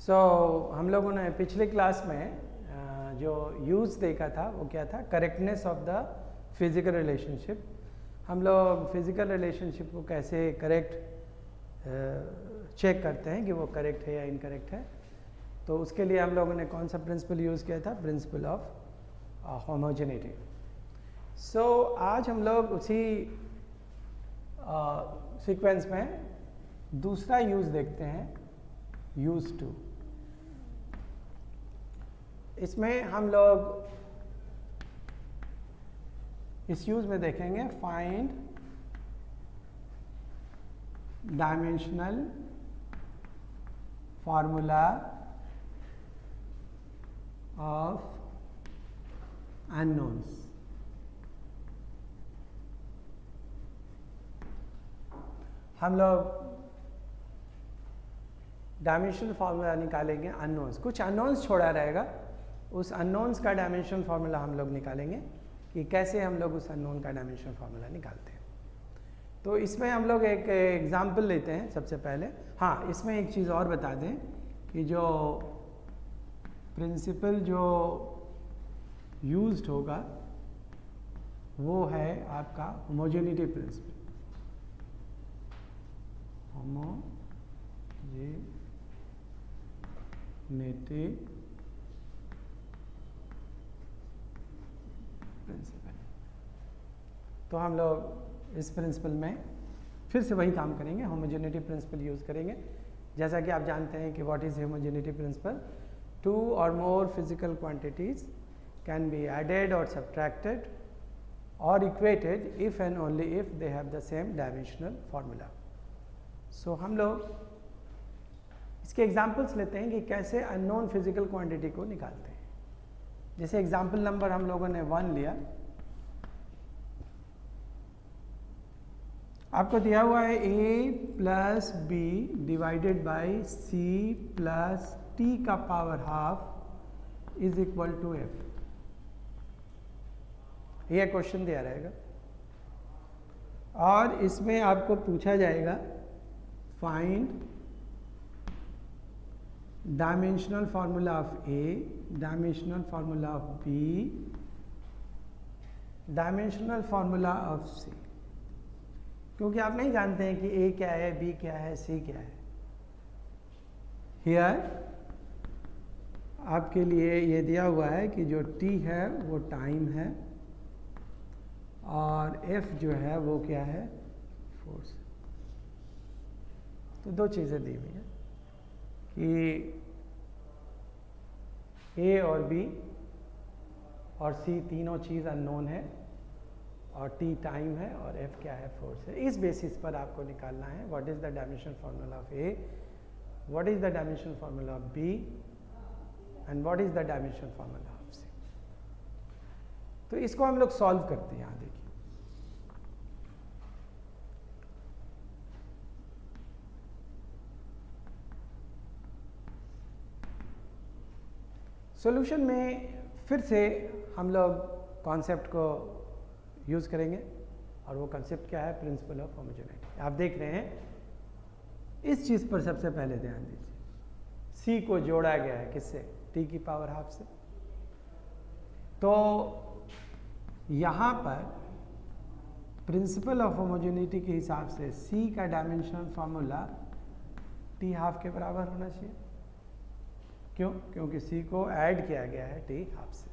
हम लोगों ने पिछले क्लास में जो यूज़ देखा था वो क्या था, correctness of the physical relationship. हम लोग फिज़िकल रिलेशनशिप को कैसे करेक्ट चेक करते हैं कि वो करेक्ट है या इनकरेक्ट है। तो उसके लिए हम लोगों ने कौन सा प्रिंसिपल यूज़ किया था, प्रिंसिपल ऑफ होमोजेनिटी। आज हम लोग उसी सीक्वेंस में दूसरा यूज़ देखते हैं, यूज़ टू। इसमें हम लोग इस यूज़ में देखेंगे find dimensional formula of unknowns. हम लोग डायमेंशनल फार्मूला निकालेंगे अननोन्स, कुछ अननोन्स छोड़ा रहेगा, उस अननोन्स का डायमेंशनल फार्मूला हम लोग निकालेंगे कि कैसे हम लोग उस अननोन का डायमेंशनल फार्मूला निकालते हैं। तो इसमें हम लोग एक एग्जांपल लेते हैं सबसे पहले। हाँ, इसमें एक चीज़ और बता दें कि जो प्रिंसिपल जो यूज्ड होगा वो है आपका होमोजेनिटी प्रिंसिपल। Homogeneity principal. तो हम लोग इस प्रिंसिपल में फिर से वही काम करेंगे, होमोजेनिटी प्रिंसिपल यूज़ करेंगे। जैसा कि आप जानते हैं कि what is homogeneity principle, two or more physical quantities can be added or subtracted or equated if and only if they have the same dimensional formula. So हम लोग इसके एग्जांपल्स लेते हैं कि कैसे अननोन फिजिकल क्वांटिटी को निकालते हैं। जैसे एग्जाम्पल नंबर हम लोगों ने 1 लिया, आपको दिया हुआ है a plus B divided by C plus T का power half is equal to f। यह क्वेश्चन दिया रहेगा और इसमें आपको पूछा जाएगा find dimensional formula of a, dimensional formula of b, dimensional formula of c। क्योंकि आप नहीं जानते हैं कि a क्या है, b क्या है, c क्या है। हियर आपके लिए ये दिया हुआ है कि जो t है वो टाइम है और f जो है वो क्या है, फोर्स। तो दो चीज़ें दी हुई हैं कि a और b और c तीनों चीज़ अननोन है और t टाइम है और f क्या है, फोर्स है। इस बेसिस पर आपको निकालना है what is the dimensional formula of a, what is the dimensional formula of b and what is the dimensional formula of c। तो इसको हम लोग सॉल्व करते हैं। यहाँ देखिए, सॉल्यूशन में फिर से हम लोग कॉन्सेप्ट को यूज़ करेंगे और वो कॉन्सेप्ट क्या है, प्रिंसिपल ऑफ होमोजेनिटी। आप देख रहे हैं इस चीज़ पर सबसे पहले ध्यान दीजिए, c को जोड़ा गया है किससे, t की पावर हाफ से। तो यहाँ पर प्रिंसिपल ऑफ होमोजेनिटी के हिसाब से c का डायमेंशनल फार्मूला t हाफ के बराबर होना चाहिए। क्यों? क्योंकि c को ऐड किया गया है t हाफ से।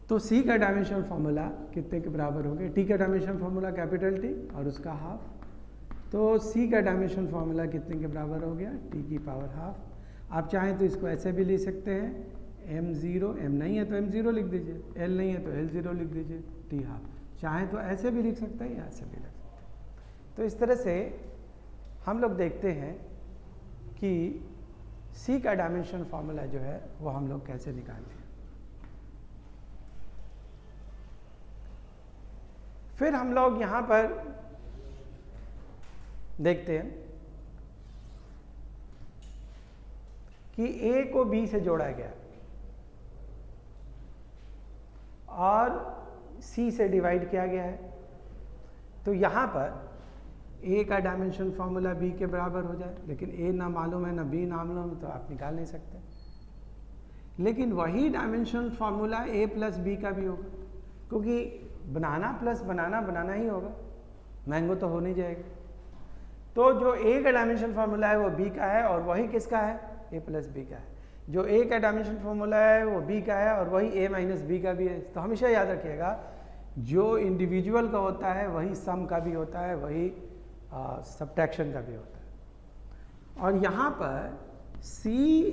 तो c का डायमेंशनल फार्मूला कितने के बराबर हो गया, t का डायमेंशनल फार्मूला कैपिटल T और उसका हाफ। तो c का डायमेंशनल फार्मूला कितने के बराबर हो गया, t की पावर हाफ। आप चाहें तो इसको ऐसे भी लिख सकते हैं, m0, m नहीं है तो m0 लिख दीजिए, l नहीं है तो l0 लिख दीजिए, t हाफ। चाहें तो ऐसे भी लिख सकते हैं या ऐसे भी लिख सकते हैं। तो इस तरह से हम लोग देखते हैं कि c का डायमेंशनल फार्मूला जो है वो हम लोग कैसे निकालते हैं। फिर हम लोग यहाँ पर देखते हैं कि a को b से जोड़ा गया और c से डिवाइड किया गया है। तो यहाँ पर ए का डायमेंशन फार्मूला बी के बराबर हो जाए, लेकिन ए ना मालूम है ना बी ना मालूम है, तो आप निकाल नहीं सकते। लेकिन वही डायमेंशनल फार्मूला ए प्लस बी का भी होगा, क्योंकि बनाना प्लस बनाना बनाना ही होगा, मैंगो तो हो नहीं जाएगा। तो जो ए का डायमेंशन फार्मूला है वो बी का है, और वही किसका है, ए प्लस बी का है। जो ए का डायमेंशन फार्मूला है वो बी का है, और वही ए माइनस बी का भी है। तो हमेशा याद रखिएगा, जो इंडिविजुअल का होता है वही सम का भी होता है, वही सब्ट्रैक्शन का भी होता है। और यहाँ पर सी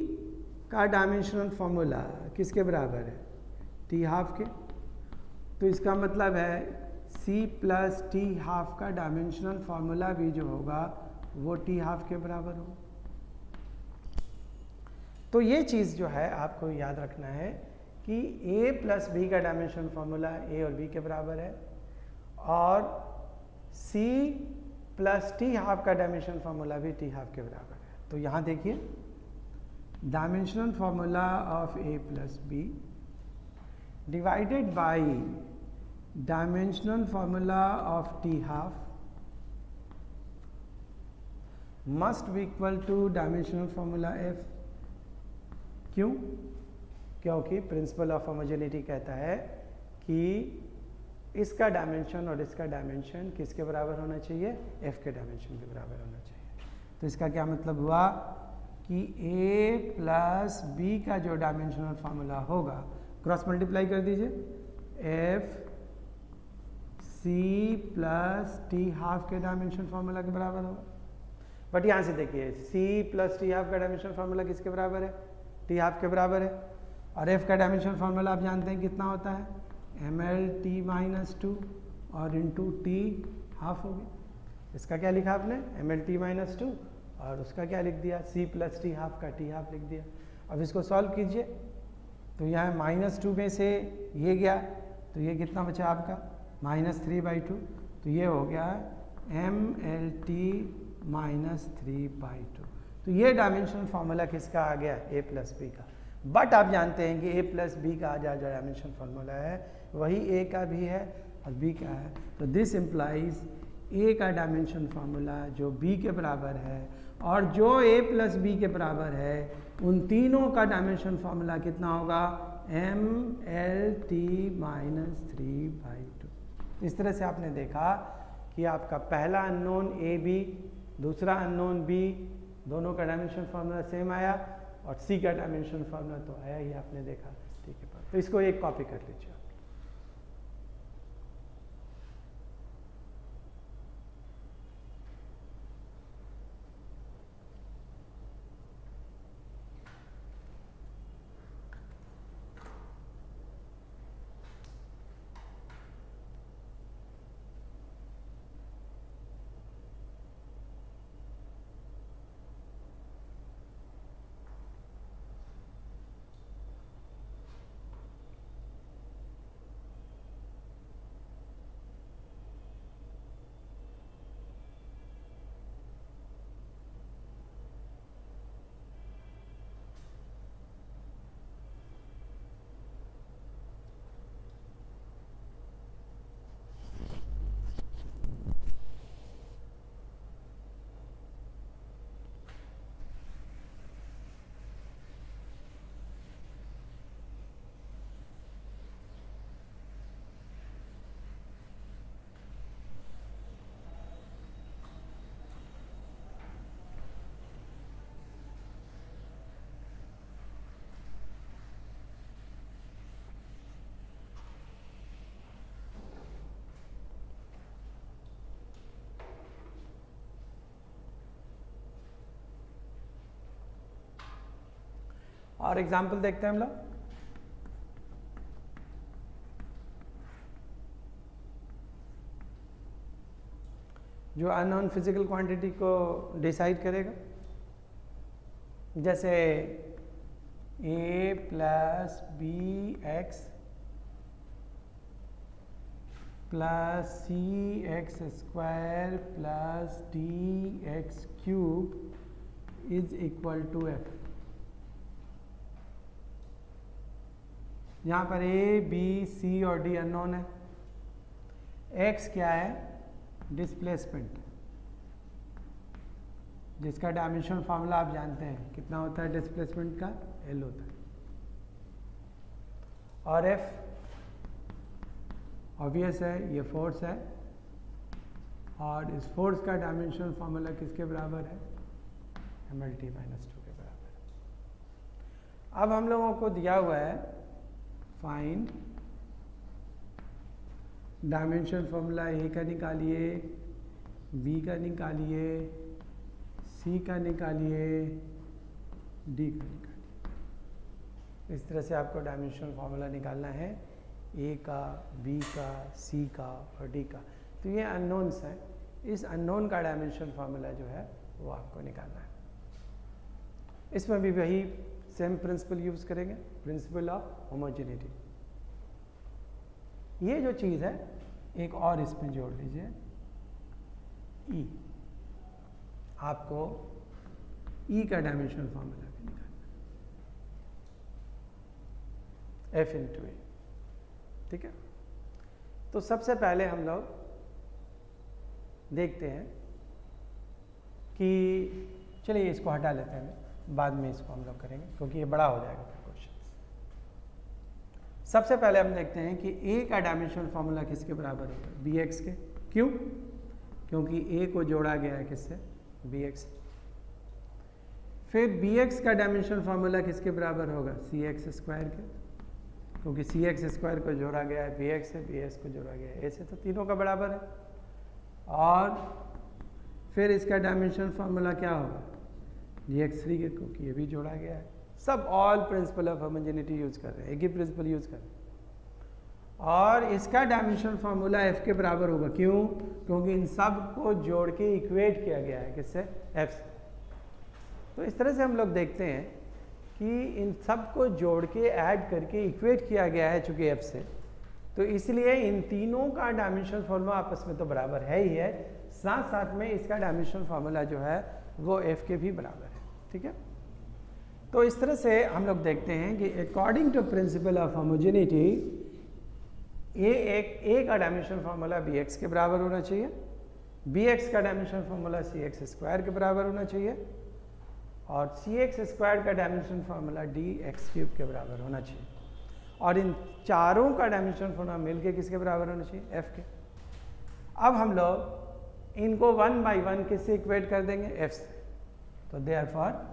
का डायमेंशनल फार्मूला किसके बराबर है, टी हाफ के। तो इसका मतलब है सी प्लस टी हाफ का डायमेंशनल फार्मूला भी जो होगा वो टी हाफ के बराबर होगा। तो ये चीज़ जो है आपको याद रखना है कि ए प्लस बी का डायमेंशनल फार्मूला ए और बी के बराबर है, और सी प्लस टी हाफ का डायमेंशनल फार्मूला भी टी हाफ के बराबर है। तो यहाँ देखिए, dimensional formula of A plus B divided by dimensional formula of T half must be equal to dimensional formula F. क्यों? क्योंकि प्रिंसिपल ऑफ होमोजेनिटी कहता है कि इसका डायमेंशन और इसका डायमेंशन किसके बराबर होना चाहिए, एफ के डायमेंशन के बराबर होना चाहिए। तो इसका क्या मतलब हुआ कि ए प्लस बी का जो डायमेंशनल फार्मूला होगा, क्रॉस मल्टीप्लाई कर दीजिए, F C plus T half के डायमेंशन फार्मूला के बराबर होगा। बट यहाँ से देखिए, सी प्लस टी हाफ का डायमेंशन फार्मूला किसके बराबर है, टी हाफ के बराबर है, और एफ का डायमेंशन फार्मूला आप जानते हैं कितना होता है, M L T minus two और इंटू टी हाफ होगी। इसका क्या लिखा आपने, M L T minus two, और उसका क्या लिख दिया, सी प्लस टी हाफ का टी हाफ लिख दिया। अब इसको सॉल्व कीजिए, तो यहाँ माइनस टू में से ये गया, तो ये कितना बचा आपका, -3/2। तो ये हो गया एम एल टी -3/2। तो ये डायमेंशनल फार्मूला किसका आ गया, ए प्लस बी का। बट आप जानते हैं कि ए प्लस बी का जो डायमेंशन फार्मूला है वही ए का भी है और बी का है। तो दिस इम्प्लाइज ए का डायमेंशन फार्मूला जो बी के बराबर है और जो ए प्लस बी के बराबर है, उन तीनों का डायमेंशन फार्मूला कितना होगा, एम एल टी -3/2। इस तरह से आपने देखा कि आपका पहला अननोन ए बी, दूसरा अननोन बी, दोनों का डायमेंशन फार्मूला सेम आया, और सी का डायमेंशन फार्मूला तो आया ही, आपने देखा। ठीक है, तो इसको एक कॉपी कर लीजिए। और एग्जाम्पल देखते हैं हम लोग। जो अननोन फिजिकल क्वांटिटी को डिसाइड करेगा, जैसे A plus B X plus C X square plus D X cube is equal to F. यहाँ पर ए बी सी और डी अननोन है। एक्स क्या है, डिस्प्लेसमेंट, जिसका डायमेंशन फार्मूला आप जानते हैं कितना होता है डिस्प्लेसमेंट का, एल होता है। और एफ ऑब्वियस है, ये फोर्स है, और इस फोर्स का डायमेंशन फार्मूला किसके बराबर है, ml t माइनस 2 के बराबर है। अब हम लोगों को दिया हुआ है फाइंड डायमेंशन फार्मूला, ए का निकालिए, बी का निकालिए, सी का निकालिए, डी का निकालिए। इस तरह से आपको डायमेंशन फार्मूला निकालना है, ए का, बी का, सी का और डी का। तो ये अननोन्स हैं, इस अननोन का डायमेंशन फार्मूला जो है वो आपको निकालना है। इसमें भी वही सेम प्रिंसिपल यूज़ करेंगे, प्रिंसिपल ऑफ होमोजेनिटी। ये जो चीज़ है एक और इसमें जोड़ लीजिए, ई। आपको ई का डायमेंशन फार्मूला भी निकालना है, एफ इंटू ए। ठीक है, तो सबसे पहले हम लोग देखते हैं कि चलिए इसको हटा लेते हैं, बाद में इसको हम लोग करेंगे क्योंकि ये बड़ा हो जाएगा फिर क्वेश्चन। सबसे पहले हम देखते हैं कि ए का डायमेंशन फार्मूला किसके बराबर होगा, बी एक्स के। क्यों? क्योंकि ए को जोड़ा गया है किससे, बी एक्स। फिर बी एक्स का डायमेंशन फार्मूला किसके बराबर होगा, सी एक्स स्क्वायर के, क्योंकि सी एक्स स्क्वायर को जोड़ा गया है बी एक्स से, बी एक्स को जोड़ा गया है ए से, तो तीनों का बराबर है। और फिर इसका डायमेंशन फार्मूला क्या होगा, जी एक्स थ्री के, क्योंकि ये भी जोड़ा गया है। सब all principal of homogeneity use कर रहे हैं, एक ही प्रिंसिपल यूज कर रहे हैं। और इसका डायमेंशन फार्मूला एफ के बराबर होगा। क्यों? क्योंकि इन सब को जोड़ के इक्वेट किया गया है किससे, एफ से। तो इस तरह से हम लोग देखते हैं कि इन सब को जोड़ के ऐड करके इक्वेट किया गया है चूंकि एफ से, तो इसलिए इन तीनों का डायमेंशन फार्मूला आपस में तो बराबर है ही है, साथ साथ में इसका डायमेंशन फार्मूला जो है वो एफ के भी बराबर है। ठीक है, तो इस तरह से हम लोग देखते हैं कि according to principle of homogeneity A का डायमेंशन फार्मूला बी एक्स के बराबर होना चाहिए, बी एक्स का dimension formula C X square के बराबर होना चाहिए, और सी एक्स स्क्वायर का dimension formula D X cube के बराबर होना चाहिए। और इन चारों का डायमेंशन फार्मूला मिलके किसके बराबर होना चाहिए, एफ के। अब हम लोग इनको 1 बाई 1 किससे इक्वेट कर देंगे, एफ से। तो देयरफॉर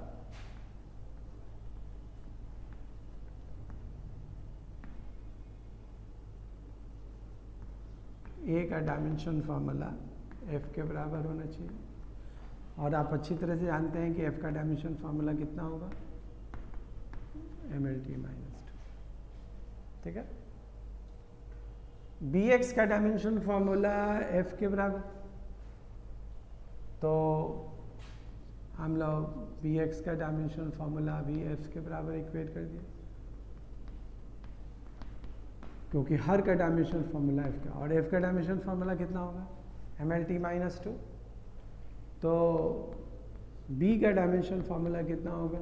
ए का डायमेंशन फार्मूला एफ के बराबर होना चाहिए। और आप अच्छी तरह से जानते हैं कि एफ का डायमेंशन फार्मूला कितना होगा, ml t माइनस 2। ठीक है, बी एक्स का डायमेंशन फार्मूला एफ के बराबर, तो हम लोग बी एक्स का डायमेंशन फार्मूला भी एफ के बराबर इक्वेट कर दिया, क्योंकि हर का डायमेंशन फार्मूला एफ का। और एफ का डायमेंशन फार्मूला कितना होगा, ml t माइनस 2। तो बी का डायमेंशन फार्मूला कितना होगा,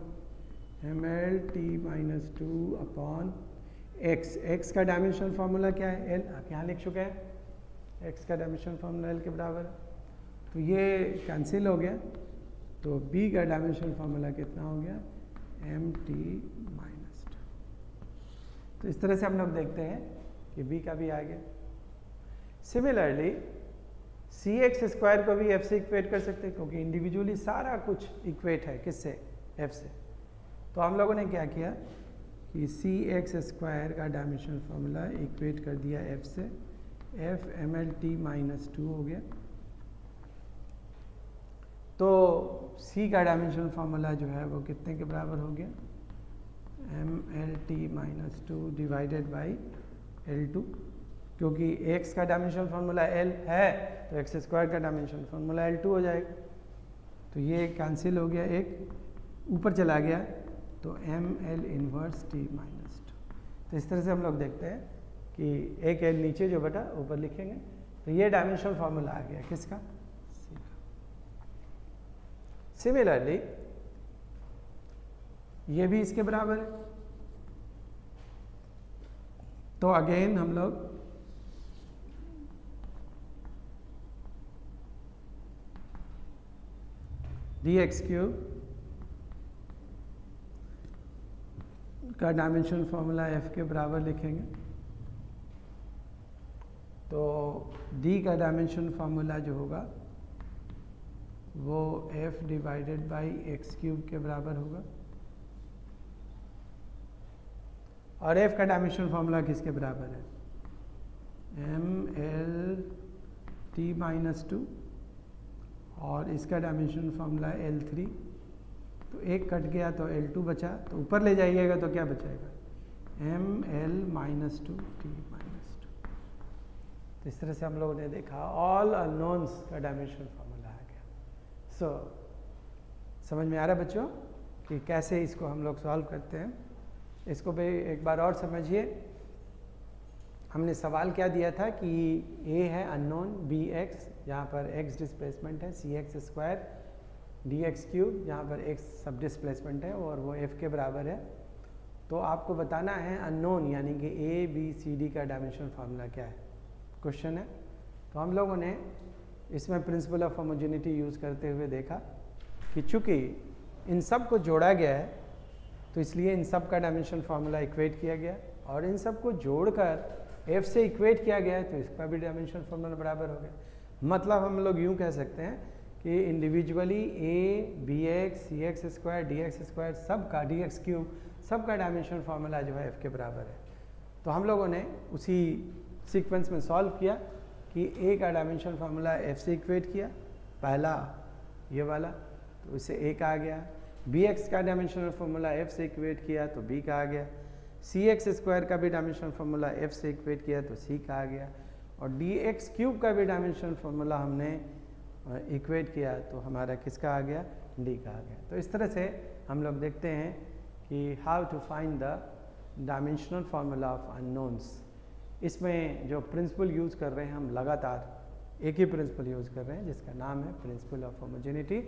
ml t minus 2 upon x. X का डायमेंशन फार्मूला क्या है, एल। आप यहाँ लिख चुके हैं, एक्स का डायमेंशन फार्मूला एल के बराबर है, तो ये कैंसिल हो गया। तो बी का डायमेंशन फार्मूला कितना हो गया, एम टी माइनस 2। तो इस तरह से हम लोग देखते हैं कि बी का भी आ गया। सिमिलरली सी एक्स स्क्वायर को भी एफ से इक्वेट कर सकते हैं, क्योंकि इंडिविजुअली सारा कुछ इक्वेट है किससे, एफ से। तो हम लोगों ने क्या किया कि सी एक्स स्क्वायर का डायमेंशन फार्मूला इक्वेट कर दिया एफ से, एफ ml t माइनस 2 हो गया। तो सी का डायमेंशन फार्मूला जो है वो कितने के बराबर हो गया, ml t minus 2 divided by L2, क्योंकि x का डायमेंशन फार्मूला L है तो एक्स स्क्वायर का डायमेंशन फार्मूला L2 हो जाएगा। तो ये कैंसिल हो गया, एक ऊपर चला गया, तो ml इनवर्स t माइनस 2। तो इस तरह से हम लोग देखते हैं कि एक L नीचे जो बटा ऊपर लिखेंगे, तो ये डायमेंशन फार्मूला आ गया किसका, C का। सिमिलरली ये भी इसके बराबर है, तो अगेन हम लोग dx³ का डायमेंशन फॉर्मूला f के बराबर लिखेंगे। तो d का डायमेंशन फार्मूला जो होगा वो f डिवाइडेड बाई x³ के बराबर होगा। और f का डायमेंशन फार्मूला किसके बराबर है? mlt-2 और इसका डायमेंशन फार्मूला L3। तो एक कट गया तो L2 बचा, तो ऊपर ले जाइएगा तो क्या बचाएगा? ml-2 t-2। तो इस तरह से हम लोगों ने देखा ऑल अननोन्स का डायमेंशन फार्मूला आ गया। समझ में आ रहा है बच्चों कि कैसे इसको हम लोग सॉल्व करते हैं? इसको भी एक बार और समझिए। हमने सवाल क्या दिया था कि a है अननोन bx, यहाँ पर x डिस्प्लेसमेंट है, cx² dx³ यहाँ पर x सब डिस्प्लेसमेंट है और वो f के बराबर है। तो आपको बताना है अननोन यानी कि a b c d का डायमेंशन फार्मूला क्या है, क्वेश्चन है। तो हम लोगों ने इसमें प्रिंसिपल ऑफ होमोजेनिटी यूज़ करते हुए देखा कि चूँकि इन सब को जोड़ा गया है तो इसलिए इन सब का डायमेंशन फार्मूला इक्वेट किया गया, और इन सब को जोड़कर f से इक्वेट किया गया है तो इसका भी डायमेंशन फार्मूला बराबर हो गया। मतलब हम लोग यूँ कह सकते हैं कि individually a bx cx² dx² सब का dx³ सब का डायमेंशन फार्मूला जो है f के बराबर है। तो हम लोगों ने उसी सीक्वेंस में सॉल्व किया कि a का डायमेंशन फार्मूला f से इक्वेट किया, पहला ये वाला, तो इससे a का आ गया। bx का डायमेंशनल फार्मूला f से इक्वेट किया तो b का आ गया। cx² का भी डायमेंशनल फार्मूला f से इक्वेट किया तो c का आ गया। और dx³ का भी डायमेंशनल फार्मूला हमने इक्वेट किया तो हमारा किसका आ गया? d का आ गया। तो इस तरह से हम लोग देखते हैं कि how to find the dimensional formula of unknowns. इसमें जो प्रिंसिपल यूज़ कर रहे हैं हम लगातार एक ही प्रिंसिपल यूज़ कर रहे हैं जिसका नाम है प्रिंसिपल ऑफ होमोजेनिटी,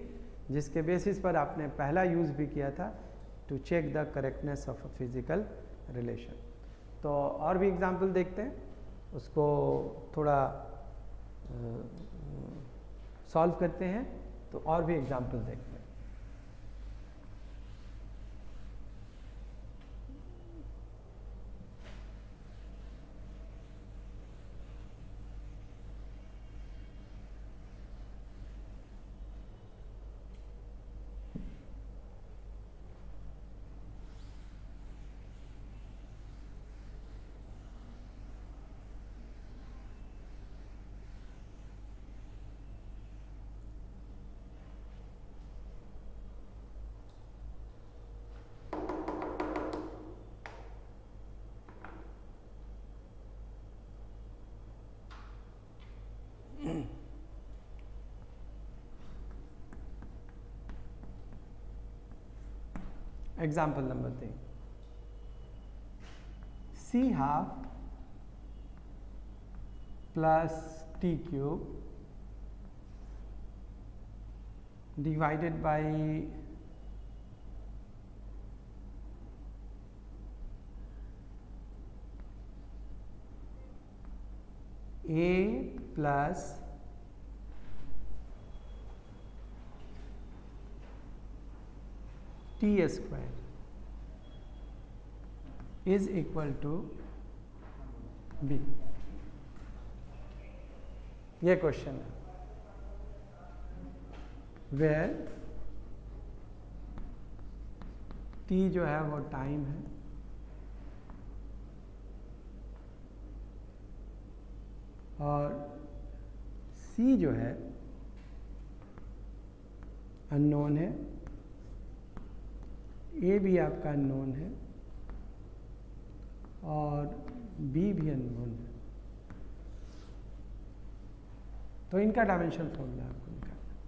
जिसके बेसिस पर आपने पहला यूज़ भी किया था to check the correctness of a physical relation. तो और भी एग्जाम्पल देखते हैं, उसको थोड़ा सॉल्व करते हैं। तो और भी एग्जाम्पल देखते हैं। Example number 3. C½ plus t³ divided by a plus t² is equal to b। ये क्वेश्चन है वेयर t जो है वो टाइम है और c जो है अननोन है, a भी आपका अननोन है और b भी अननोन है। तो इनका डायमेंशन फॉर्मूला आपको निकालना है।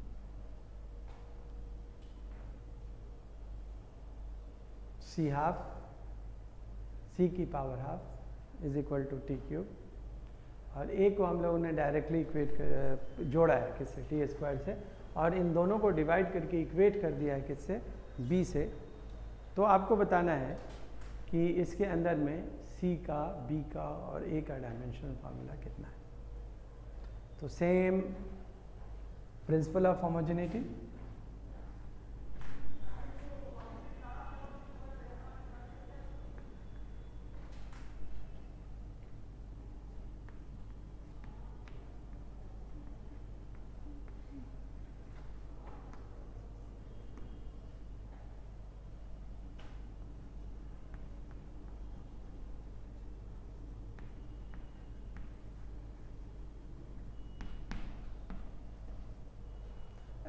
C½ c की power half is equal to t³ और a को हम लोगों ने डायरेक्टली इक्वेट जोड़ा है किससे? t² से, और इन दोनों को डिवाइड करके इक्वेट कर दिया है किससे? b से। तो आपको बताना है कि इसके अंदर में c का, b का और a का डायमेंशनल फार्मूला कितना है। तो same principle of homogeneity,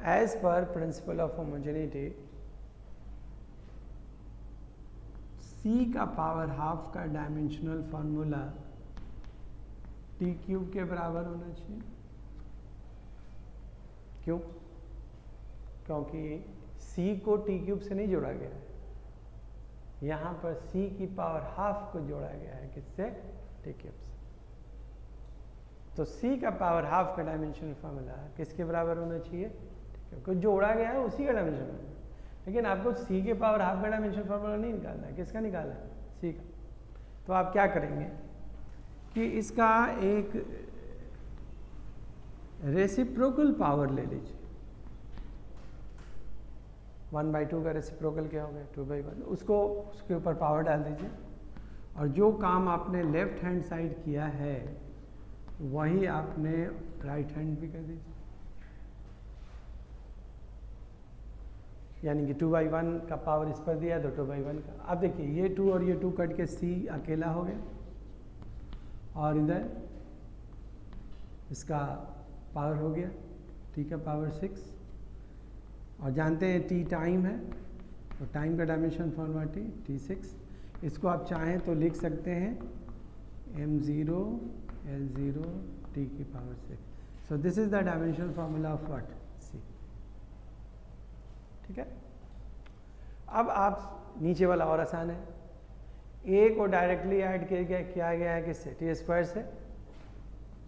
as per principle of homogeneity C का पावर हाफ का डायमेंशनल फॉर्मूला टी क्यूब के बराबर होना चाहिए। क्यों? क्योंकि सी को टी क्यूब से नहीं जोड़ा गया है, यहाँ पर सी की पावर हाफ को जोड़ा गया है किससे? टी क्यूब से। तो सी का पावर हाफ का डायमेंशनल फार्मूला किसके बराबर होना चाहिए? क्योंकि जोड़ा गया है उसी का डायमेंशन, लेकिन आपको सी के पावर हाफ का डायमेंशनल फार्मूला नहीं निकालना है। किसका निकालना है? सी का। तो आप क्या करेंगे कि इसका एक रेसिप्रोकल पावर ले लीजिए। 1/2 का रेसिप्रोकल क्या हो गया? 2/1। उसको उसके ऊपर पावर डाल दीजिए, और जो काम आपने लेफ्ट हैंड साइड किया है वही आपने राइट हैंड भी कर दीजिए। यानी कि 2/1 का पावर इस पर दिया तो 2/1 का। अब देखिए ये 2 और ये 2 कट के सी अकेला हो गया, और इधर इसका पावर हो गया टी का पावर 6, और जानते हैं टी टाइम है, तो टाइम का डायमेंशन फॉर्मूला t6। इसको आप चाहें तो लिख सकते हैं m0 L0 t की power 6। So this is the dimension formula of what? c। ठीक है। अब आप नीचे वाला और आसान है, a को डायरेक्टली ऐड किया गया है किससे? t² से।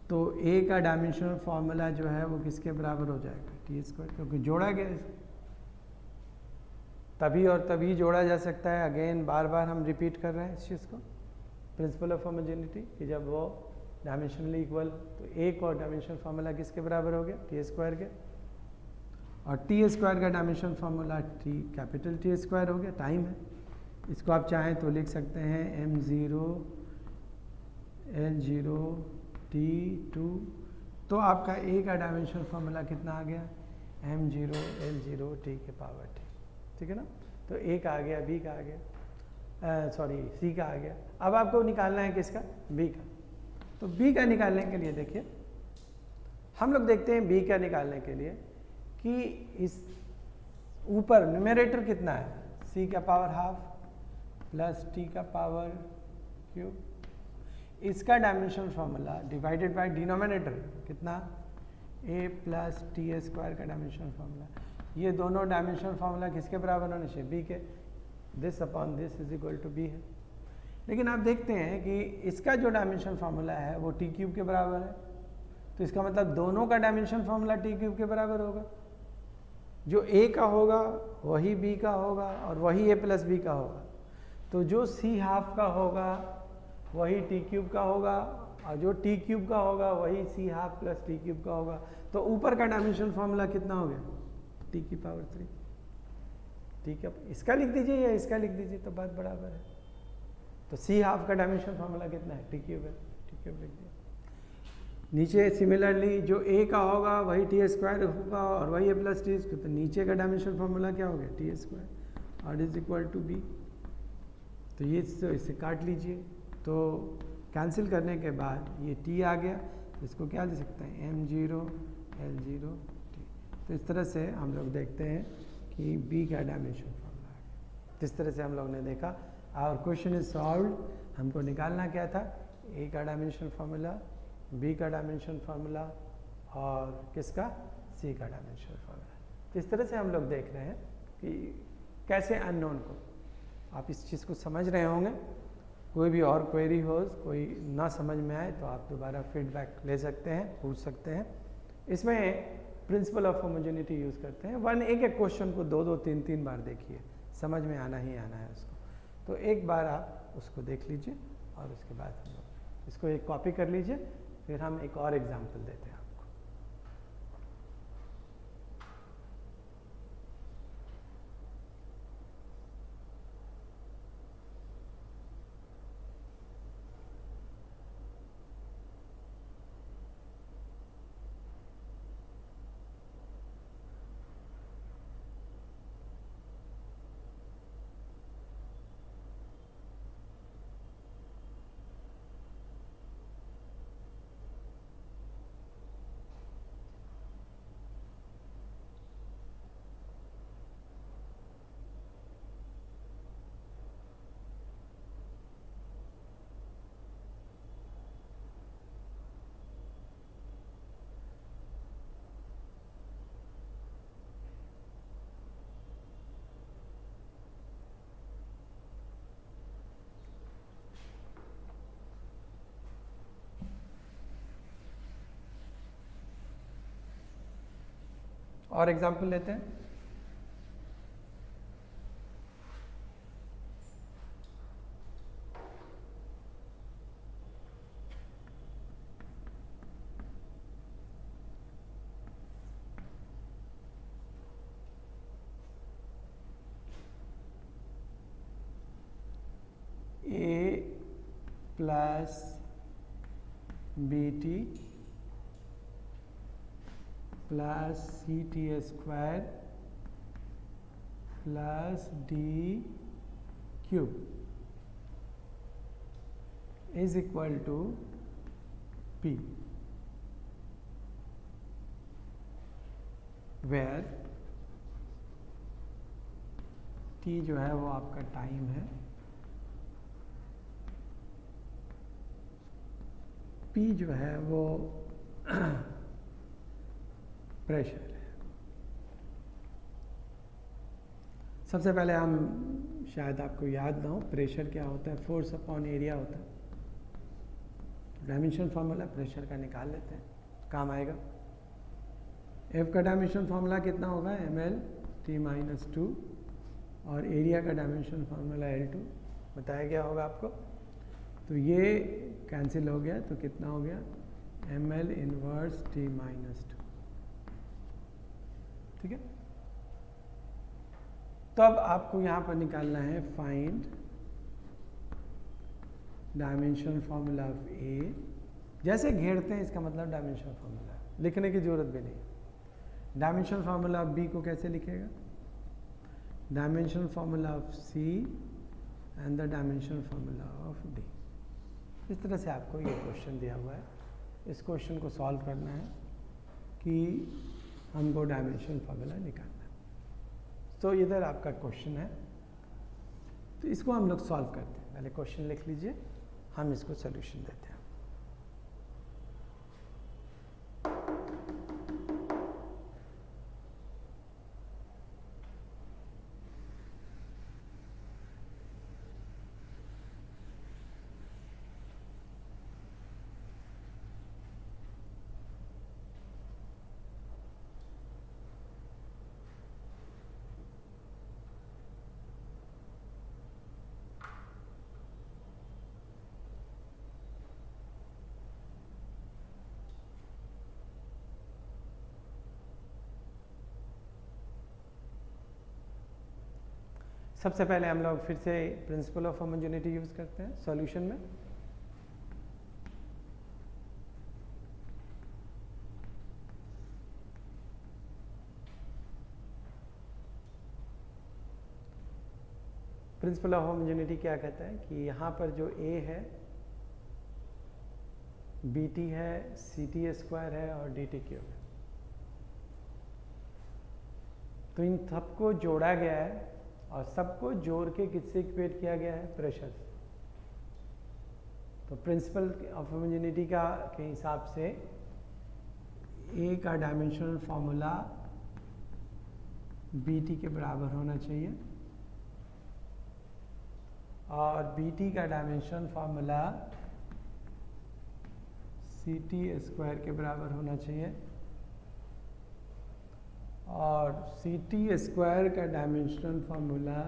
तो a का डायमेंशनल फॉर्मूला जो है वो किसके बराबर हो जाएगा? t², क्योंकि जोड़ा गया इसको। तभी और तभी जोड़ा जा सकता है। अगेन बार बार हम रिपीट कर रहे हैं इस चीज़ को, प्रिंसिपल ऑफ होमोजेनिटी, कि जब वो डायमेंशनली इक्वल, तो एक और डायमेंशनल फार्मूला किसके बराबर हो गया? t² के। और t² का डायमेंशन फार्मूला कैपिटल T² हो गया, टाइम है। इसको आप चाहें तो लिख सकते हैं m0 L0 t2। तो आपका a का डायमेंशनल फार्मूला कितना आ गया? m0 L0 t के पावर t। ठीक है ना? तो a का आ गया, b का आ गया, सॉरी c का आ गया। अब आपको निकालना है किसका? b का। तो b का निकालने के लिए देखिए, हम लोग देखते हैं b का निकालने के लिए कि इस ऊपर न्यूमरेटर कितना है? c का पावर हाफ प्लस t का पावर क्यूब। इसका dimensional formula divided by denominator कितना? a प्लस t² का डायमेंशनल फार्मूला। ये दोनों डायमेंशनल फार्मूला किसके बराबर होने चाहिए? b के। This upon this is equal to b है। लेकिन आप देखते हैं कि इसका जो डायमेंशनल फार्मूला है वो t³ के बराबर है, तो इसका मतलब दोनों का डायमेंशनल फार्मूला t³ के बराबर होगा। जो a का होगा वही b का होगा, और वही a प्लस b का होगा। तो जो c हाफ का होगा वही t³ का होगा, और जो t³ का होगा वही c हाफ प्लस t³ का होगा। तो ऊपर का डायमेंशनल फार्मूला कितना हो गया? t की पावर 3। ठीक है, इसका लिख दीजिए या इसका लिख दीजिए तो बात बराबर है। तो c हाफ का डायमेंशनल फार्मूला कितना है? t³ है, t³ लिख दिया। नीचे सिमिलरली जो a का होगा वही t² होगा, और वही a प्लस t²। तो नीचे का डायमेंशनल फार्मूला क्या हो गया? t² और इज इक्वल टू b। तो ये इसे काट लीजिए, तो कैंसिल करने के बाद ये t आ गया, तो इसको क्या लिख सकते हैं? m0 L0 t। तो इस तरह से हम लोग देखते हैं कि b का डायमेंशन फार्मूला आ गया। इस तरह से हम लोग ने देखा, और क्वेश्चन इज सॉल्व्ड। हमको निकालना क्या था? a का डायमेंशन फार्मूला, b का डायमेंशन फार्मूला, और किसका? c का डायमेंशन फार्मूला। तो इस तरह से हम लोग देख रहे हैं कि कैसे अननोन को, आप इस चीज़ को समझ रहे होंगे। कोई भी और क्वेरी हो, कोई ना समझ में आए तो आप दोबारा फीडबैक ले सकते हैं, पूछ सकते हैं। इसमें प्रिंसिपल ऑफ होमोजेनिटी यूज़ करते हैं। एक एक क्वेश्चन को 2-2 3-3 बार देखिए, समझ में आना ही आना है उसको। तो एक बार आप उसको देख लीजिए, और उसके बाद हम लोग इसको एक कॉपी कर लीजिए, फिर हम एक और एग्जाम्पल देते हैं। और एग्जाम्पल लेते हैं। A plus B T plus C T square plus D cube is equal to P, where T जो है वो आपका टाइम है, पी जो है वो प्रेशर है। सबसे पहले हम, शायद आपको याद ना हो, प्रेशर क्या होता है, फोर्स अपॉन एरिया होता है। डायमेंशन फार्मूला प्रेशर का निकाल लेते हैं, काम आएगा। एफ का डायमेंशन फार्मूला कितना होगा, M L T minus two, और एरिया का डायमेंशन फार्मूला L2 बताया गया होगा आपको। तो ये कैंसिल हो गया, तो कितना हो गया, M L inverse T minus two. ठीक है, तो अब आपको यहाँ पर निकालना है find dimension formula of A. जैसे घेरते हैं इसका मतलब डायमेंशन फार्मूला है, लिखने की जरूरत भी नहीं। डायमेंशन फार्मूला ऑफ बी को कैसे लिखेगा, dimension formula of C and the dimension formula of D. इस तरह से आपको ये क्वेश्चन दिया हुआ है, इस क्वेश्चन को सॉल्व करना है कि हमको डायमेंशन फार्मूला निकालना है। तो इधर आपका क्वेश्चन है, तो इसको हम लोग सॉल्व करते हैं। पहले क्वेश्चन लिख लीजिए, हम इसको सोल्यूशन देते हैं। सबसे पहले हम लोग फिर से प्रिंसिपल ऑफ होमोजेनिटी यूज करते हैं सॉल्यूशन में। प्रिंसिपल ऑफ होमोजेनिटी क्या कहता है कि यहाँ पर जो ए है, बी टी है, सी टी स्क्वायर है और डी टी क्यूब है, तो इन सबको जोड़ा गया है और सबको जोड़ के किससे इक्वेट किया गया है, प्रेशर से। तो प्रिंसिपल ऑफ होमोजेनिटी का के हिसाब से ए का डायमेंशनल फॉर्मूला बी टी के बराबर होना चाहिए और बी टी का dimension formula C T square के बराबर होना चाहिए और सी टी स्क्वायर का dimensional formula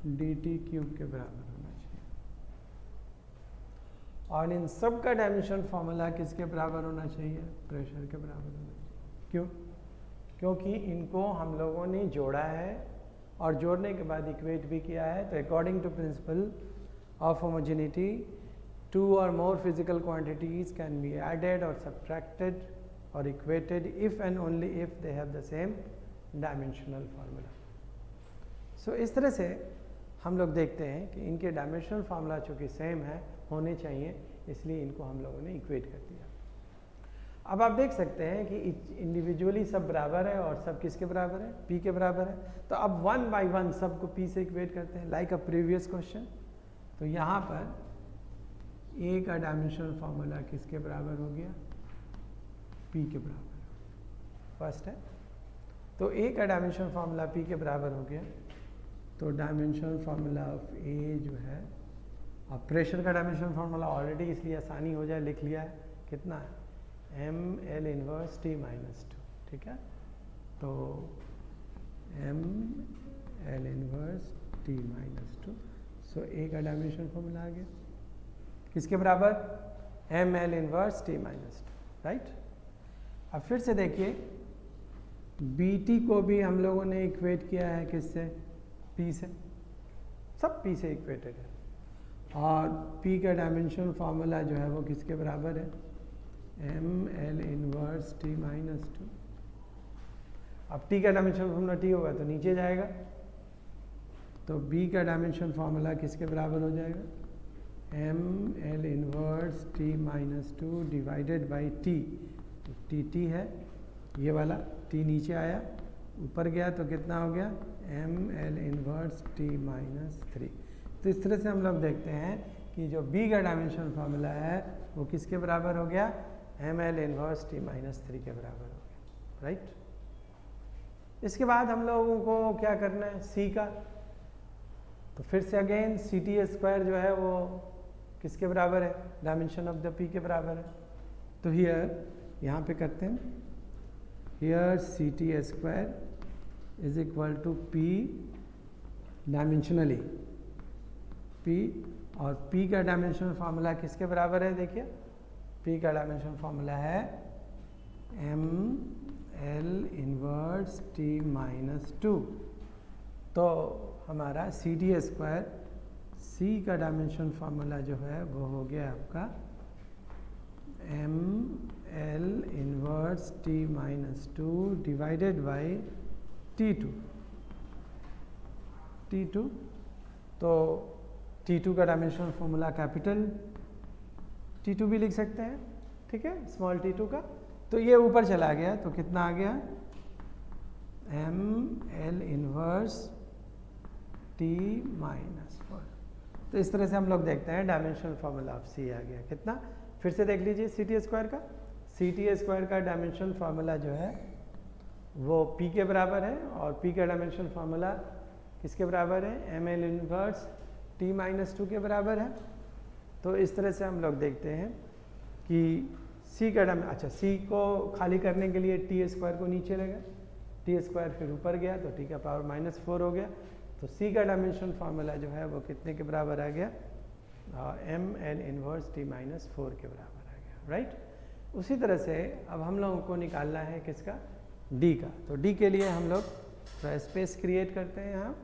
D T cube के बराबर होना चाहिए। और इन सब का डायमेंशन फार्मूला किसके बराबर होना चाहिए, प्रेशर के बराबर होना चाहिए। क्यों? क्योंकि इनको हम लोगों ने जोड़ा है और जोड़ने के बाद इक्वेट भी किया है। तो according to principle of homogeneity, two or more physical quantities can be added or subtracted or equated if and only if they have the same dimensional formula. So इस तरह से हम लोग देखते हैं कि इनके डायमेंशनल फार्मूला चूँकि सेम है, होने चाहिए, इसलिए इनको हम लोगों ने इक्वेट कर दिया। अब आप देख सकते हैं कि इंडिविजुअली सब बराबर है और सब किसके बराबर है, p के बराबर है। तो अब 1 by 1 सबको p से इक्वेट करते हैं, लाइक अ प्रीवियस क्वेश्चन। तो यहाँ पर a का डायमेंशनल फार्मूला किसके बराबर हो गया, p के बराबर, फर्स्ट है। तो a का डायमेंशनल फार्मूला p के बराबर हो गया, तो डायमेंशनल फार्मूला ऑफ a जो है, अब प्रेशर का डायमेंशनल फार्मूला ऑलरेडी इसलिए आसानी हो जाए लिख लिया है, कितना है, m l inverse t minus 2, ठीक है। तो M L inverse T minus two, so A का डायमेंशन फॉर्मूला आ गया किसके बराबर, M L inverse T minus two, right. अब फिर से देखिए बी टी को भी हम लोगों ने इक्वेट किया है किससे, पी से, सब पी से इक्वेटेड है, और पी का डायमेंशन फार्मूला जो है वो किसके बराबर है, M L inverse T minus two. अब टी का डायमेंशन फार्मूला टी होगा तो नीचे जाएगा, तो बी का डायमेंशन फार्मूला किसके बराबर हो जाएगा, M L inverse T minus two divided by T, तो टी टी है ये वाला, टी नीचे आया ऊपर गया तो कितना हो गया, M L inverse T minus three. तो इस तरह से हम लोग देखते हैं कि जो बी का डायमेंशन फार्मूला है वो किसके बराबर हो गया, M L inverse T minus three के बराबर हो गया, राइट। इसके बाद हम लोगों को क्या करना है, सी का, तो फिर से अगेन सी टी स्क्वायर जो है वो किसके बराबर है, डायमेंशन ऑफ द पी के बराबर है। तो हियर यहाँ पे करते हैं, here C T square is equal to P dimensionally P, और पी का डायमेंशन फार्मूला किसके बराबर है, देखिए पी का डायमेंशन फार्मूला है M L inverse T minus two. तो हमारा सी टी स्क्वायर, सी का डायमेंशन फार्मूला जो है वो हो गया आपका M L inverse T minus two divided by T two, T two, तो टी टू का dimension formula capital T two भी लिख सकते हैं, ठीक है, स्मॉल टी टू का। तो ये ऊपर चला गया तो कितना आ गया, M L inverse T minus four. तो इस तरह से हम लोग देखते हैं डायमेंशनल फार्मूला ऑफ सी आ गया कितना। फिर से देख लीजिए सी टी स्क्वायर का, सी टी स्क्वायर का डायमेंशनल फार्मूला जो है वो पी के बराबर है, और पी का डायमेंशनल फार्मूला किसके बराबर है, M L inverse T minus two के बराबर है। तो इस तरह से हम लोग देखते हैं कि सी का अच्छा सी को खाली करने के लिए टी स्क्वायर को नीचे लगा, टी स्क्वायर फिर ऊपर गया तो टी का पावर माइनस फोर हो गया। तो सी का डायमेंशन फार्मूला जो है वो कितने के बराबर आ गया, M L inverse T minus four के बराबर आ गया, राइट। उसी तरह से अब हम लोगों को निकालना है किसका, डी का। तो डी के लिए हम लोग थोड़ा स्पेस क्रिएट करते हैं यहाँ,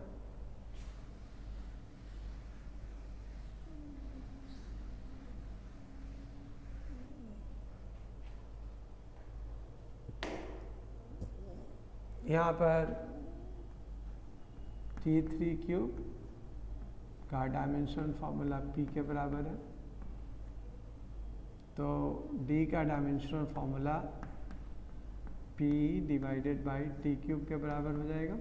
यहाँ पर T3 क्यूब का डायमेंशन फार्मूला P के बराबर है, तो D का dimensional formula P divided by T cube के बराबर हो जाएगा,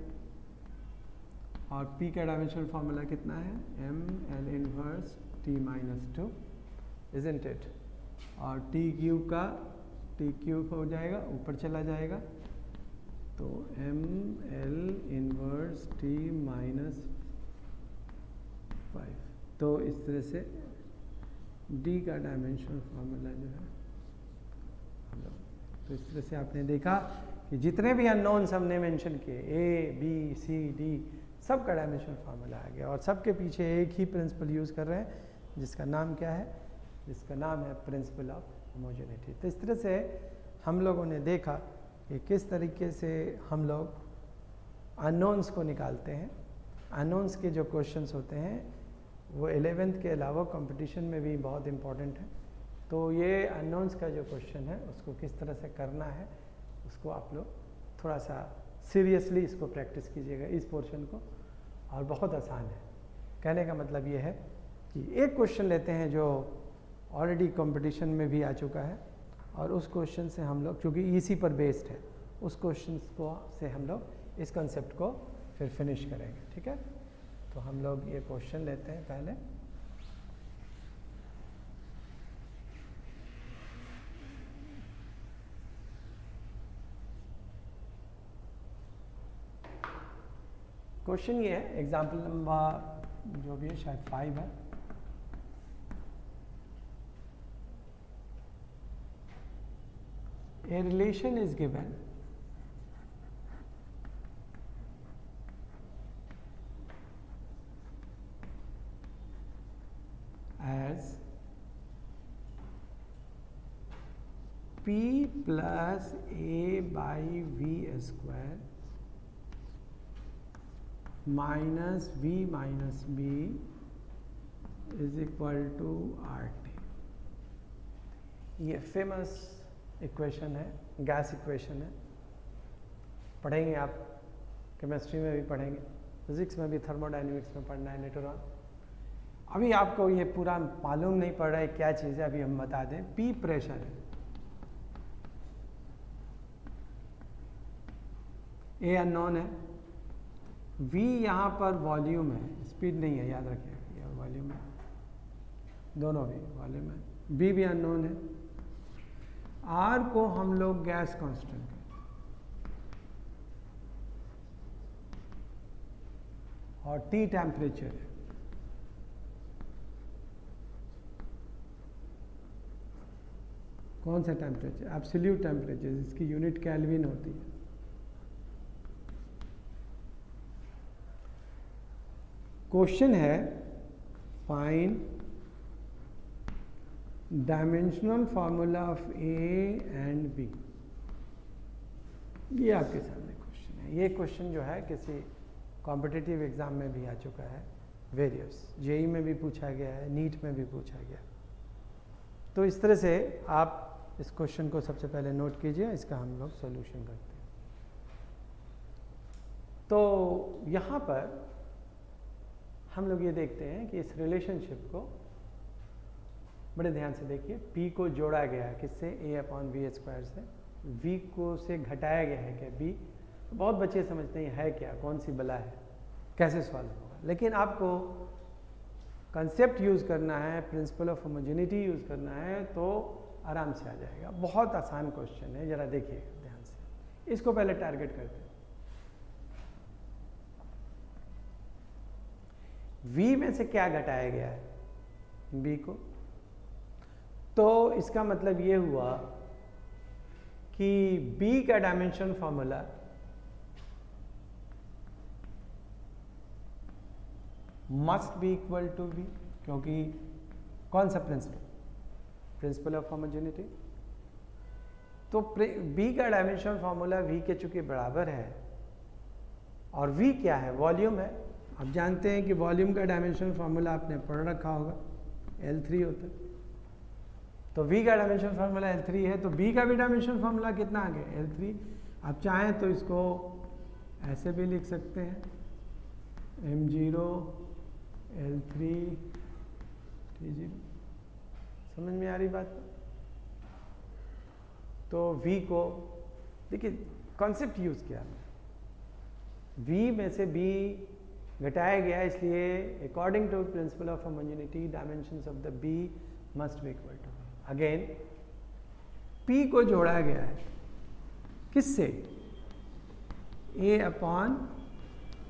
और P का डायमेंशनल फार्मूला कितना है, M L inverse T minus two, isn't it, और टी क्यूब का टी क्यूब हो जाएगा ऊपर चला जाएगा, तो M L inverse T minus five. तो इस तरह से डी का डायमेंशनल फार्मूला जो है, तो इस तरह से आपने देखा कि जितने भी अननोन्स हमने मेंशन किए, ए बी सी डी, सब का डायमेंशनल फार्मूला आ गया, और सबके पीछे एक ही प्रिंसिपल यूज़ कर रहे हैं जिसका नाम क्या है, जिसका नाम है प्रिंसिपल ऑफ होमोजेनिटी। तो इस तरह से हम लोगों ने देखा कि किस तरीके से हम लोग अननोन्स को निकालते हैं। अननोन्स के जो क्वेश्चंस होते हैं वो 11th के अलावा कंपटीशन में भी बहुत इम्पॉर्टेंट है। तो ये अननोन्स का जो क्वेश्चन है उसको किस तरह से करना है, उसको आप लोग थोड़ा सा सीरियसली इसको प्रैक्टिस कीजिएगा इस पोर्शन को, और बहुत आसान है। कहने का मतलब ये है कि एक क्वेश्चन लेते हैं जो ऑलरेडी कंपटीशन में भी आ चुका है, और उस क्वेश्चन से हम लोग, चूँकि इसी पर बेस्ड है, उस क्वेश्चन को से हम लोग इस कंसेप्ट को फिर फिनिश करेंगे, ठीक है। तो हम लोग ये क्वेश्चन लेते हैं पहले, क्वेश्चन ये है, एग्जाम्पल नंबर जो भी है शायद 5 है। A relation is given P plus A by V square minus V minus B is equal to R T. ये फेमस इक्वेशन है, गैस इक्वेशन है, पढ़ेंगे आप, केमिस्ट्री में भी पढ़ेंगे, फिजिक्स में भी, थर्मोडायनेमिक्स में पढ़ना है लेटर ऑन। अभी आपको ये पूरा मालूम नहीं पड़ रहा है क्या चीज़ है, अभी हम बता दें। P प्रेशर है, A अननोन है, V यहाँ पर वॉल्यूम है, स्पीड नहीं है, याद रखिएगा, ये वॉल्यूम है, दोनों भी वॉल्यूम है, B भी अननोन है, R को हम लोग गैस कांस्टेंट और T टेम्परेचर है। कौन सा टेम्परेचर? एब्सोल्यूट टेम्परेचर, जिसकी यूनिट केल्विन होती है। क्वेश्चन है find dimensional formula of A and B. ये आपके सामने क्वेश्चन है। ये क्वेश्चन जो है किसी कॉम्पिटिटिव एग्जाम में भी आ चुका है, वेरियस जेई में भी पूछा गया है, नीट में भी पूछा गया। तो इस तरह से आप इस क्वेश्चन को सबसे पहले नोट कीजिए, इसका हम लोग सॉल्यूशन करते हैं। तो यहाँ पर हम लोग ये देखते हैं कि इस रिलेशनशिप को बड़े ध्यान से देखिए। P को जोड़ा गया है किससे? A अपॉन वी स्क्वायर से। V को से घटाया गया है क्या? B। तो बहुत बच्चे समझते हैं है क्या, कौन सी बला है, कैसे सॉल्व होगा। लेकिन आपको कंसेप्ट यूज़ करना है, प्रिंसिपल ऑफ होमोजेनिटी यूज़ करना है, तो आराम से आ जाएगा। बहुत आसान क्वेश्चन है, ज़रा देखिएगा ध्यान से। इसको पहले टारगेट करते हैं। V में से क्या घटाया गया है? B को। तो इसका मतलब ये हुआ कि B का dimension formula must be equal to V, क्योंकि कौन सा प्रिंसिपल? Principle of homogeneity. तो B का डायमेंशन फॉर्मूला V के चूंकि बराबर है, और V क्या है? वॉल्यूम है। आप जानते हैं कि वॉल्यूम का डायमेंशन फार्मूला आपने पढ़ रखा होगा, L3 होता है। तो V का डायमेंशन फार्मूला L3 है, तो B का भी डायमेंशन फार्मूला कितना आ गया? L3। आप चाहें तो इसको ऐसे भी लिख सकते हैं, M0 L3 T0। समझ में आ रही बात? तो V को देखिए, कॉन्सेप्ट यूज किया हमने। V में से B घटाया गया, इसलिए according to principle of homogeneity dimensions of the B must be equal to. Again P को जोड़ा गया है किससे? A upon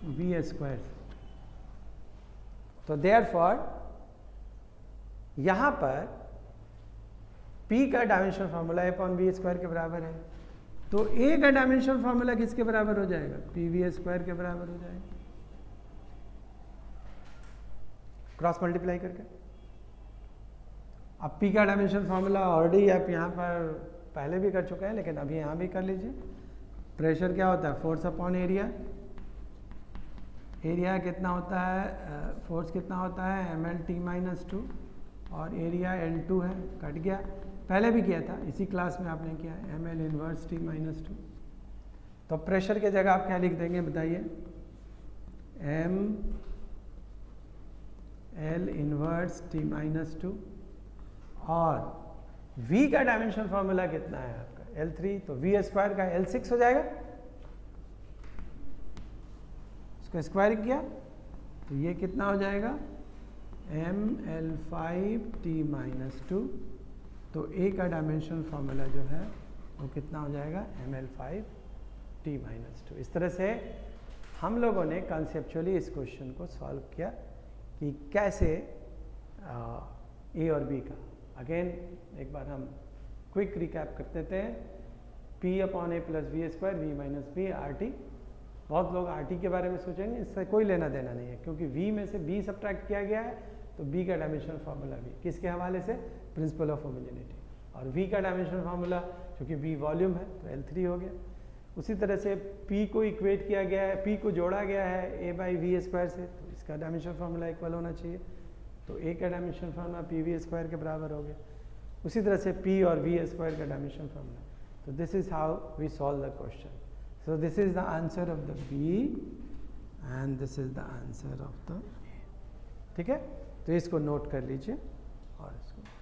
V square. तो देयरफॉर यहां पर P का dimension formula A upon V square के बराबर है, तो A का डायमेंशन फार्मूला किसके बराबर हो जाएगा? PV स्क्वायर के बराबर हो जाएगा, क्रॉस मल्टीप्लाई करके। अब P का डायमेंशन फार्मूला ऑलरेडी आप यहाँ पर पहले भी कर चुके हैं, लेकिन अभी यहाँ भी कर लीजिए। प्रेशर क्या होता है? Force upon area. एरिया कितना होता है? फोर्स कितना होता है? mL/T-2, और एरिया L2 है, कट गया। पहले भी किया था, इसी क्लास में आपने किया है, mL−T-2। तो प्रेशर के जगह आप क्या लिख देंगे बताइए? mL−T-2, और V का डायमेंशन फार्मूला कितना है आपका? L3। तो V स्क्वायर का L6 हो जाएगा, इसको स्क्वायर किया तो ये कितना हो जाएगा? mL5T-2। तो A का डायमेंशन फार्मूला जो है वो कितना हो जाएगा? mL5T-2। इस तरह से हम लोगों ने कॉन्सेप्चुअली इस क्वेश्चन को सॉल्व किया कि कैसे A और B का। अगेन एक बार हम क्विक रिकैप कर देते हैं। P upon A plus V square, V minus B RT। बहुत लोग RT के बारे में सोचेंगे, इससे कोई लेना देना नहीं है, क्योंकि V में से B सब्ट्रैक्ट किया गया है, तो B का डायमेंशन फार्मूला भी किसके हवाले से? Principal of homogeneity. और v का डायमेंशनल फार्मूला क्योंकि v वॉल्यूम है तो L3 हो गया। उसी तरह से p को इक्वेट किया गया है, p को जोड़ा गया है a बाई वी स्क्वायर से, तो इसका डायमेंशनल फार्मूला इक्वल होना चाहिए, तो a का dimensional formula P V square के बराबर हो गया। उसी तरह से p और v स्क्वायर का डायमेंशनल फार्मूला। तो this is how we solve the question. So this is the answer of the b and this is the answer of the a। ठीक है, तो इसको नोट कर लीजिए और इसको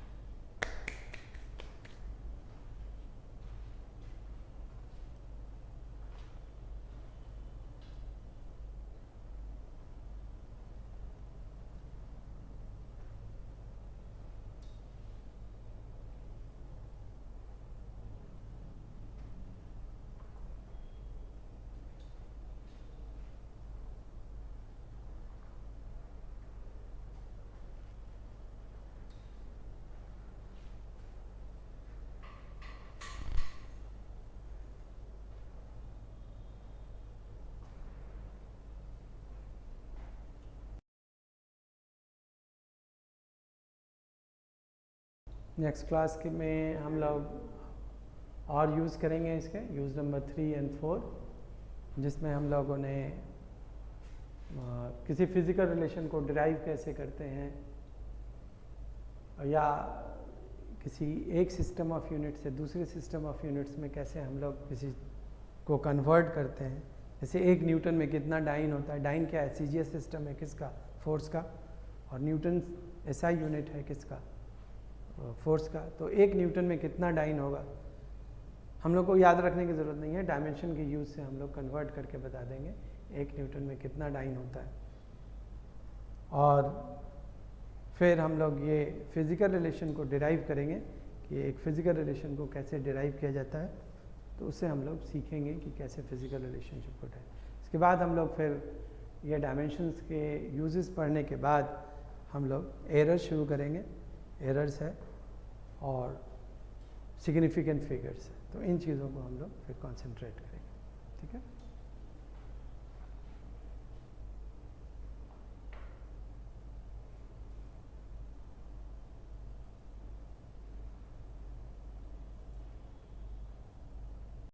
नेक्स्ट क्लास के में हम लोग और यूज़ करेंगे इसके यूज़ नंबर 3 और 4, जिसमें हम लोगों ने किसी फिज़िकल रिलेशन को डिराइव कैसे करते हैं, या किसी एक सिस्टम ऑफ यूनिट से दूसरे सिस्टम ऑफ यूनिट्स में कैसे हम लोग किसी को कन्वर्ट करते हैं। जैसे 1 न्यूटन में कितना डाइन होता है, डाइन क्या है, सीजीएस सिस्टम है किसका, फोर्स का, और न्यूटन एसआई यूनिट है किसका, फोर्स का। तो 1 न्यूटन में कितना डाइन होगा हम लोग को याद रखने की ज़रूरत नहीं है, डायमेंशन के यूज़ से हम लोग कन्वर्ट करके बता देंगे 1 न्यूटन में कितना डाइन होता है। और फिर हम लोग ये फिज़िकल रिलेशन को डिराइव करेंगे कि एक फ़िज़िकल रिलेशन को कैसे डिराइव किया जाता है, तो उससे हम लोग सीखेंगे कि कैसे फ़िज़िकल रिलेशनशिप को डिराइव। इसके बाद हम लोग फिर ये डायमेंशंस के यूजेस पढ़ने के बाद हम लोग एरर शुरू करेंगे, एरर्स है और सिग्निफिकेंट फिगर्स है, तो इन चीज़ों को हम लोग फिर कॉन्सेंट्रेट करेंगे। ठीक है।